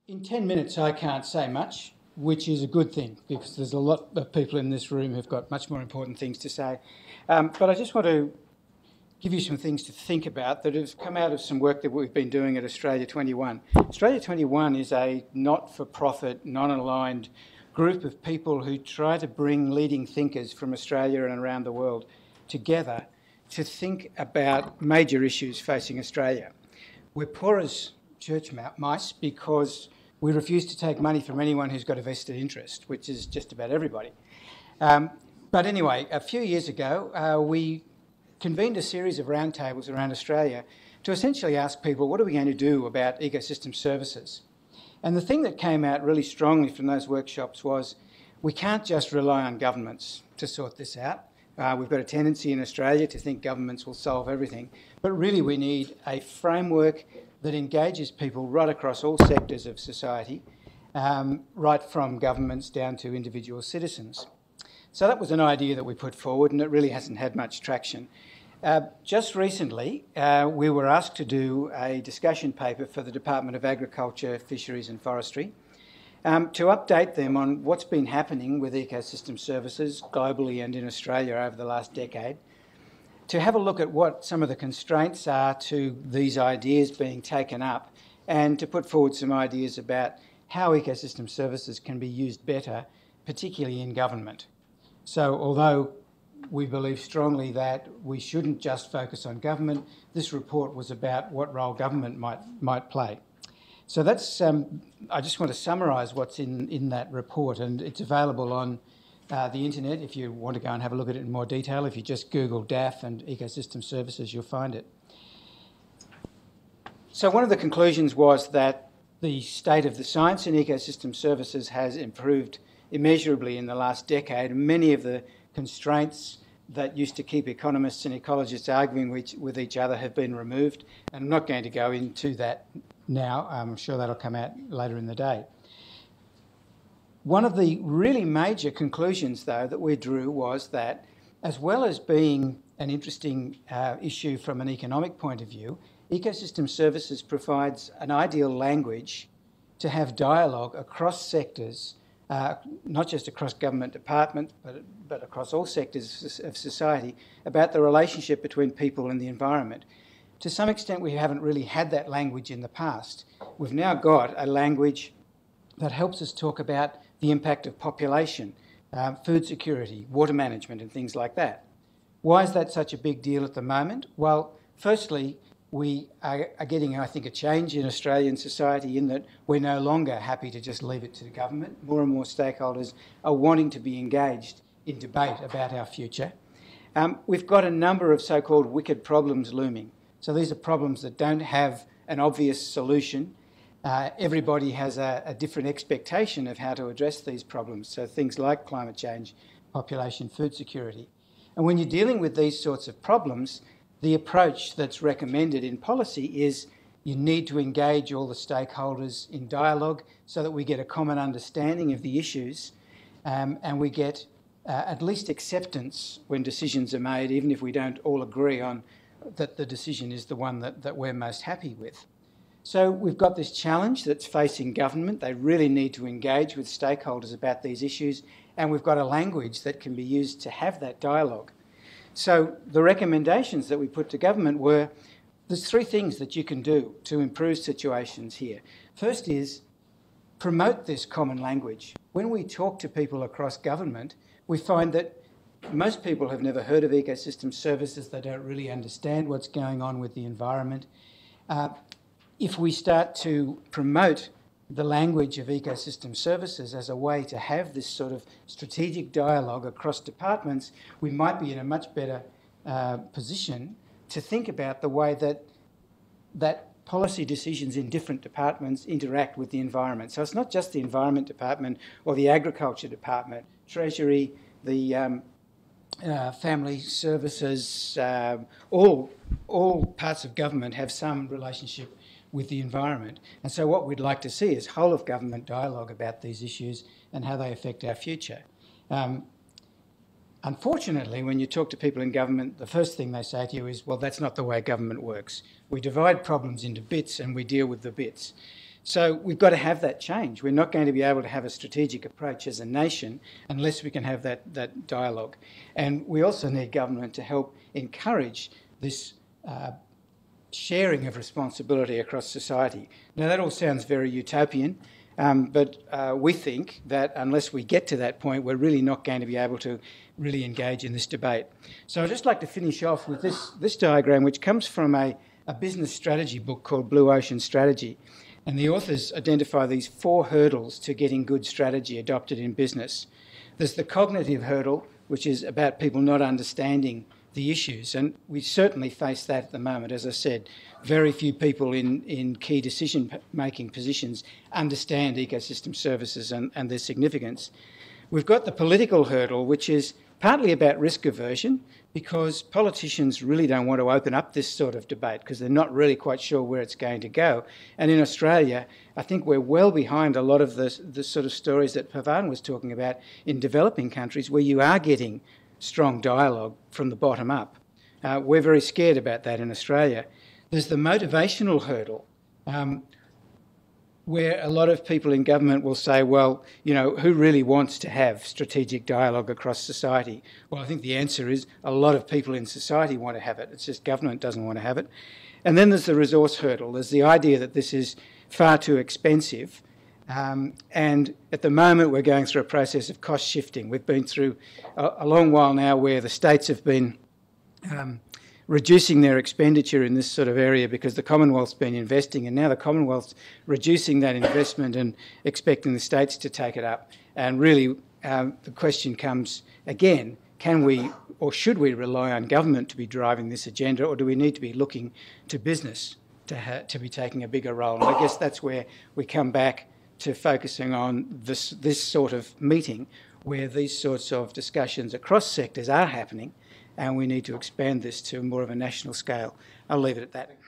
In 10 minutes, I can't say much, which is a good thing because there's a lot of people in this room who've got much more important things to say. But I just want to give you some things to think about that have come out of some work that we've been doing at Australia 21. Australia 21 is a not-for-profit, non-aligned group of people who try to bring leading thinkers from Australia and around the world together to think about major issues facing Australia. We're poor as church mice because we refuse to take money from anyone who's got a vested interest, which is just about everybody. But anyway, a few years ago, we convened a series of roundtables around Australia to essentially ask people, what are we going to do about ecosystem services? And the thing that came out really strongly from those workshops was we can't just rely on governments to sort this out. We've got a tendency in Australia to think governments will solve everything, but really we need a framework that engages people right across all sectors of society, right from governments down to individual citizens. So that was an idea that we put forward, and it really hasn't had much traction. Just recently, we were asked to do a discussion paper for the Department of Agriculture, Fisheries and Forestry to update them on what's been happening with ecosystem services globally and in Australia over the last decade, to have a look at what some of the constraints are to these ideas being taken up, and to put forward some ideas about how ecosystem services can be used better, particularly in government. So although we believe strongly that we shouldn't just focus on government, this report was about what role government might play. So that's, I just want to summarise what's in that report, and it's available on the internet if you want to go and have a look at it in more detail. If you just Google DAF and ecosystem services, you'll find it. So one of the conclusions was that the state of the science in ecosystem services has improved immeasurably in the last decade. Many of the constraints that used to keep economists and ecologists arguing with each other have been removed, and I'm not going to go into that now. I'm sure that'll come out later in the day. One of the really major conclusions, though, that we drew was that, as well as being an interesting issue from an economic point of view, ecosystem services provides an ideal language to have dialogue across sectors, not just across government departments, but across all sectors of society, about the relationship between people and the environment. To some extent, we haven't really had that language in the past. We've now got a language that helps us talk about the impact of population, food security, water management and things like that. Why is that such a big deal at the moment? Well, firstly, we are getting, I think, a change in Australian society in that we're no longer happy to just leave it to the government. More and more stakeholders are wanting to be engaged in debate about our future. We've got a number of so-called wicked problems looming. So these are problems that don't have an obvious solution. Everybody has a different expectation of how to address these problems. So things like climate change, population, food security. And when you're dealing with these sorts of problems, the approach that's recommended in policy is you need to engage all the stakeholders in dialogue so that we get a common understanding of the issues, and we get at least acceptance when decisions are made, even if we don't all agree on that the decision is the one that we're most happy with. So we've got this challenge that's facing government. They really need to engage with stakeholders about these issues, and we've got a language that can be used to have that dialogue. So the recommendations that we put to government were, there's three things that you can do to improve situations here. First is promote this common language. When we talk to people across government, we find that most people have never heard of ecosystem services. They don't really understand what's going on with the environment. If we start to promote the language of ecosystem services as a way to have this sort of strategic dialogue across departments, we might be in a much better position to think about the way that policy decisions in different departments interact with the environment. So it's not just the Environment Department or the Agriculture Department, Treasury, the Family Services, all parts of government have some relationship with the environment. And so what we'd like to see is whole of government dialogue about these issues and how they affect our future. Unfortunately, when you talk to people in government, the first thing they say to you is, well, that's not the way government works. We divide problems into bits and we deal with the bits. So we've got to have that change. We're not going to be able to have a strategic approach as a nation unless we can have that dialogue. And we also need government to help encourage this sharing of responsibility across society. Now, that all sounds very utopian, but we think that unless we get to that point, we're really not going to be able to really engage in this debate. So I'd just like to finish off with this diagram, which comes from a business strategy book called Blue Ocean Strategy. And the authors identify these 4 hurdles to getting good strategy adopted in business. There's the cognitive hurdle, which is about people not understanding the issues, and we certainly face that at the moment. As I said, very few people in key decision-making positions understand ecosystem services and their significance. We've got the political hurdle, which is partly about risk aversion, because politicians really don't want to open up this sort of debate because they're not really quite sure where it's going to go. And in Australia, I think we're well behind a lot of the sort of stories that Pavan was talking about in developing countries where you are getting strong dialogue from the bottom up. We're very scared about that in Australia. There's the motivational hurdle, where a lot of people in government will say, well, you know, who really wants to have strategic dialogue across society? Well, I think the answer is a lot of people in society want to have it. It's just government doesn't want to have it. And then there's the resource hurdle. There's the idea that this is far too expensive. And at the moment, we're going through a process of cost shifting. We've been through a long while now where the states have been reducing their expenditure in this sort of area because the Commonwealth's been investing, and now the Commonwealth's reducing that investment and expecting the states to take it up. And really, the question comes again, can we or should we rely on government to be driving this agenda, or do we need to be looking to business to be taking a bigger role? And I guess that's where we come back to focusing on this sort of meeting where these sorts of discussions across sectors are happening, and we need to expand this to more of a national scale. I'll leave it at that.